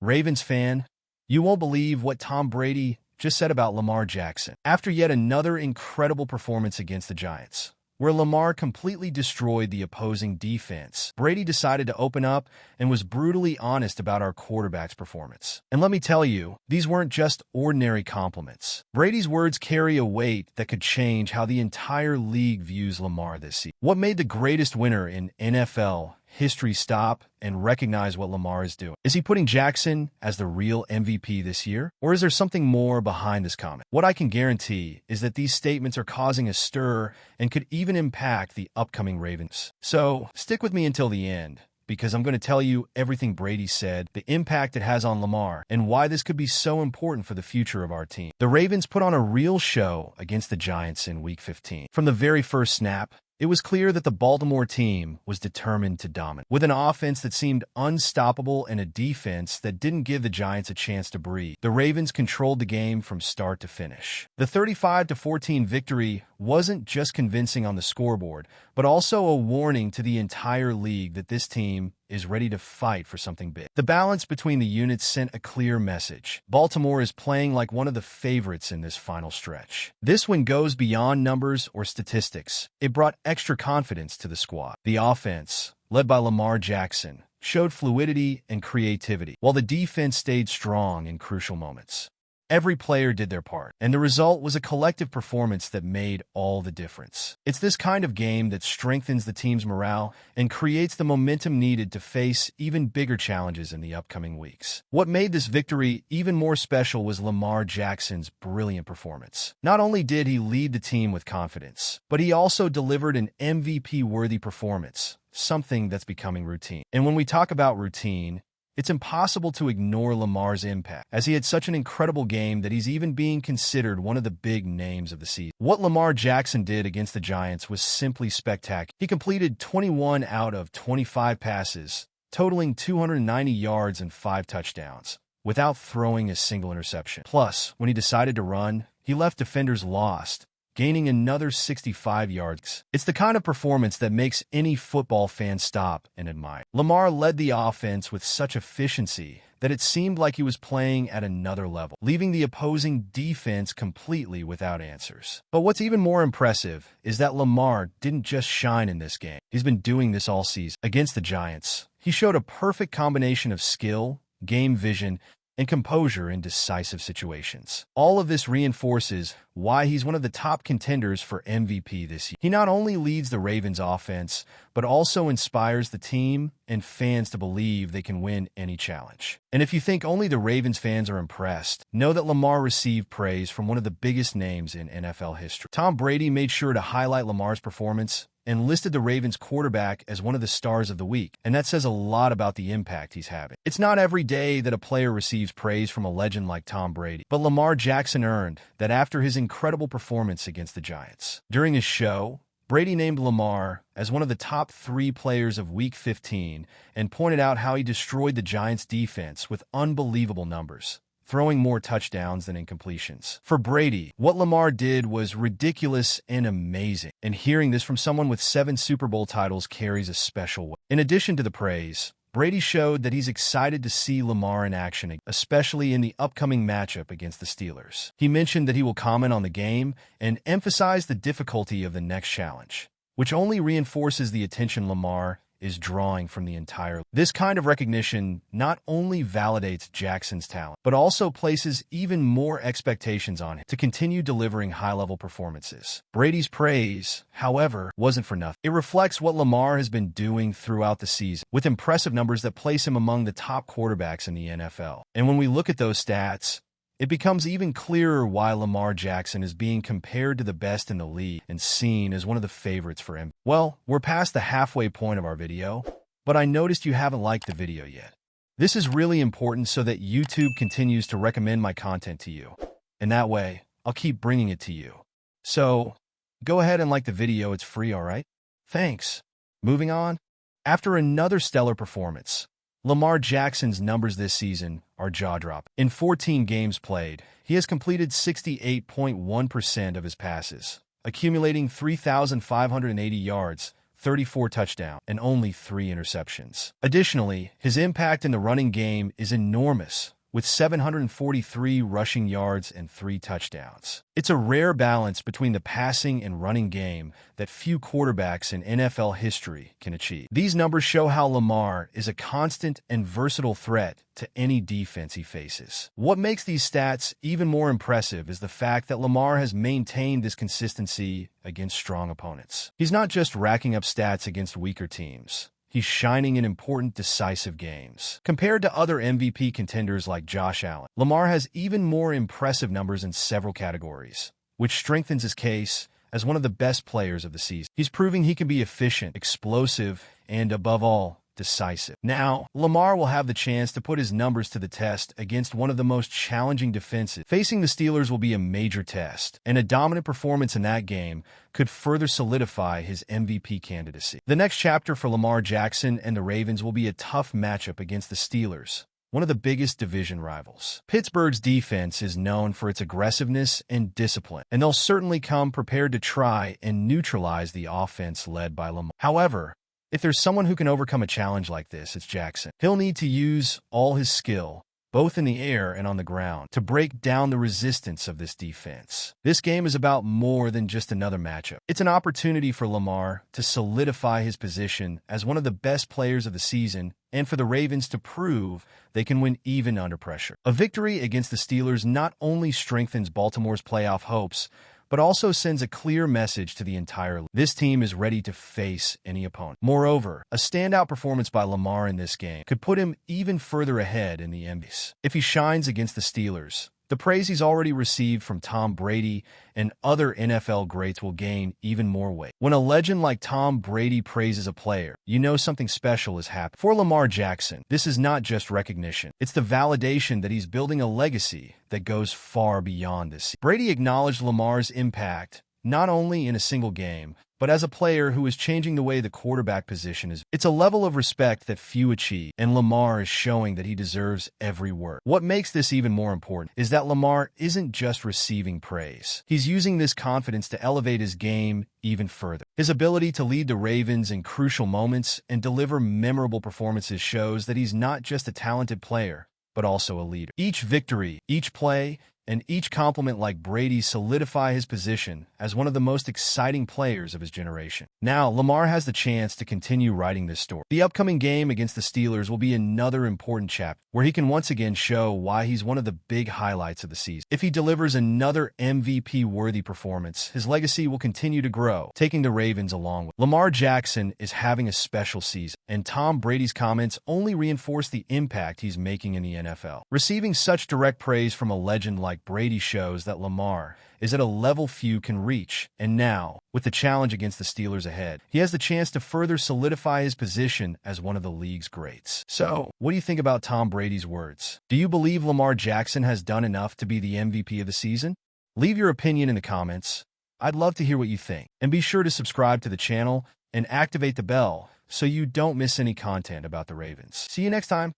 Ravens fan, you won't believe what Tom Brady just said about Lamar Jackson after yet another incredible performance against the Giants, where Lamar completely destroyed the opposing defense. Brady decided to open up and was brutally honest about our quarterback's performance. And let me tell you, these weren't just ordinary compliments. Brady's words carry a weight that could change how the entire league views Lamar this season. What made the greatest winner in NFL history stop and recognize what Lamar is doing? Is he putting Jackson as the real MVP this year? Or is there something more behind this comment? What I can guarantee is that these statements are causing a stir and could even impact the upcoming Ravens. So stick with me until the end, because I'm going to tell you everything Brady said, the impact it has on Lamar, and why this could be so important for the future of our team. The Ravens put on a real show against the Giants in Week 15. From the very first snap, it was clear that the Baltimore team was determined to dominate. With an offense that seemed unstoppable and a defense that didn't give the Giants a chance to breathe, the Ravens controlled the game from start to finish. The 35-14 victory wasn't just convincing on the scoreboard, but also a warning to the entire league that this team is ready to fight for something big. The balance between the units sent a clear message. Baltimore is playing like one of the favorites in this final stretch. This one goes beyond numbers or statistics. It brought extra confidence to the squad. The offense, led by Lamar Jackson, showed fluidity and creativity, while the defense stayed strong in crucial moments. Every player did their part, and the result was a collective performance that made all the difference. It's this kind of game that strengthens the team's morale and creates the momentum needed to face even bigger challenges in the upcoming weeks. What made this victory even more special was Lamar Jackson's brilliant performance. Not only did he lead the team with confidence, but he also delivered an MVP-worthy performance, something that's becoming routine. And when we talk about routine, it's impossible to ignore Lamar's impact, as he had such an incredible game that he's even being considered one of the big names of the season. What Lamar Jackson did against the Giants was simply spectacular. He completed 21 out of 25 passes, totaling 290 yards and 5 touchdowns, without throwing a single interception. Plus, when he decided to run, he left defenders lost, gaining another 65 yards. It's the kind of performance that makes any football fan stop and admire. Lamar led the offense with such efficiency that it seemed like he was playing at another level, leaving the opposing defense completely without answers. But what's even more impressive is that Lamar didn't just shine in this game. He's been doing this all season. Against the Giants, he showed a perfect combination of skill, game vision, and composure in decisive situations. All of this reinforces why he's one of the top contenders for MVP this year. He not only leads the Ravens offense, but also inspires the team and fans to believe they can win any challenge. And if you think only the Ravens fans are impressed, know that Lamar received praise from one of the biggest names in NFL history. Tom Brady made sure to highlight Lamar's performance and listed the Ravens quarterback as one of the stars of the week, and that says a lot about the impact he's having. It's not every day that a player receives praise from a legend like Tom Brady, but Lamar Jackson earned that after his incredible performance against the Giants. During his show, Brady named Lamar as one of the top 3 players of Week 15 and pointed out how he destroyed the Giants' defense with unbelievable numbers, throwing more touchdowns than incompletions. For Brady, what Lamar did was ridiculous and amazing, and hearing this from someone with 7 Super Bowl titles carries a special weight. In addition to the praise, Brady showed that he's excited to see Lamar in action, especially in the upcoming matchup against the Steelers. He mentioned that he will comment on the game and emphasize the difficulty of the next challenge, which only reinforces the attention Lamar is drawing from the entire. This kind of recognition not only validates Jackson's talent, but also places even more expectations on him to continue delivering high-level performances. Brady's praise, however, wasn't for nothing. It reflects what Lamar has been doing throughout the season, with impressive numbers that place him among the top quarterbacks in the NFL. And when we look at those stats, it becomes even clearer why Lamar Jackson is being compared to the best in the league and seen as one of the favorites for him. Well, we're past the halfway point of our video, but I noticed you haven't liked the video yet. This is really important so that YouTube continues to recommend my content to you, and that way, I'll keep bringing it to you. So, go ahead and like the video, it's free, alright? Thanks. Moving on. After another stellar performance, Lamar Jackson's numbers this season are jaw-dropping. In 14 games played, he has completed 68.1% of his passes, accumulating 3,580 yards, 34 touchdowns, and only 3 interceptions. Additionally, his impact in the running game is enormous, with 743 rushing yards and 3 touchdowns. It's a rare balance between the passing and running game that few quarterbacks in NFL history can achieve. These numbers show how Lamar is a constant and versatile threat to any defense he faces. What makes these stats even more impressive is the fact that Lamar has maintained this consistency against strong opponents. He's not just racking up stats against weaker teams. He's shining in important, decisive games. Compared to other MVP contenders like Josh Allen, Lamar has even more impressive numbers in several categories, which strengthens his case as one of the best players of the season. He's proving he can be efficient, explosive, and above all, decisive. Now, Lamar will have the chance to put his numbers to the test against one of the most challenging defenses. Facing the Steelers will be a major test, and a dominant performance in that game could further solidify his MVP candidacy. The next chapter for Lamar Jackson and the Ravens will be a tough matchup against the Steelers, one of the biggest division rivals. Pittsburgh's defense is known for its aggressiveness and discipline, and they'll certainly come prepared to try and neutralize the offense led by Lamar. However, if there's someone who can overcome a challenge like this, it's Jackson. He'll need to use all his skill, both in the air and on the ground, to break down the resistance of this defense. This game is about more than just another matchup. It's an opportunity for Lamar to solidify his position as one of the best players of the season and for the Ravens to prove they can win even under pressure. A victory against the Steelers not only strengthens Baltimore's playoff hopes, but also sends a clear message to the entire league. This team is ready to face any opponent. Moreover, a standout performance by Lamar in this game could put him even further ahead in the MVP. If he shines against the Steelers, the praise he's already received from Tom Brady and other NFL greats will gain even more weight. When a legend like Tom Brady praises a player, you know something special is happening. For Lamar Jackson, this is not just recognition. It's the validation that he's building a legacy that goes far beyond this. Brady acknowledged Lamar's impact not only in a single game, but as a player who is changing the way the quarterback position is. It's a level of respect that few achieve, and Lamar is showing that he deserves every word. What makes this even more important is that Lamar isn't just receiving praise. He's using this confidence to elevate his game even further. His ability to lead the Ravens in crucial moments and deliver memorable performances shows that he's not just a talented player, but also a leader. Each victory, each play, and each compliment like Brady solidify his position as one of the most exciting players of his generation. Now, Lamar has the chance to continue writing this story. The upcoming game against the Steelers will be another important chapter where he can once again show why he's one of the big highlights of the season. If he delivers another MVP-worthy performance, his legacy will continue to grow, taking the Ravens along with him. Lamar Jackson is having a special season, and Tom Brady's comments only reinforce the impact he's making in the NFL. Receiving such direct praise from a legend like Brady shows that Lamar is at a level few can reach, and now, with the challenge against the Steelers ahead, he has the chance to further solidify his position as one of the league's greats. So, what do you think about Tom Brady's words? Do you believe Lamar Jackson has done enough to be the MVP of the season? Leave your opinion in the comments. I'd love to hear what you think. And be sure to subscribe to the channel and activate the bell so you don't miss any content about the Ravens. See you next time.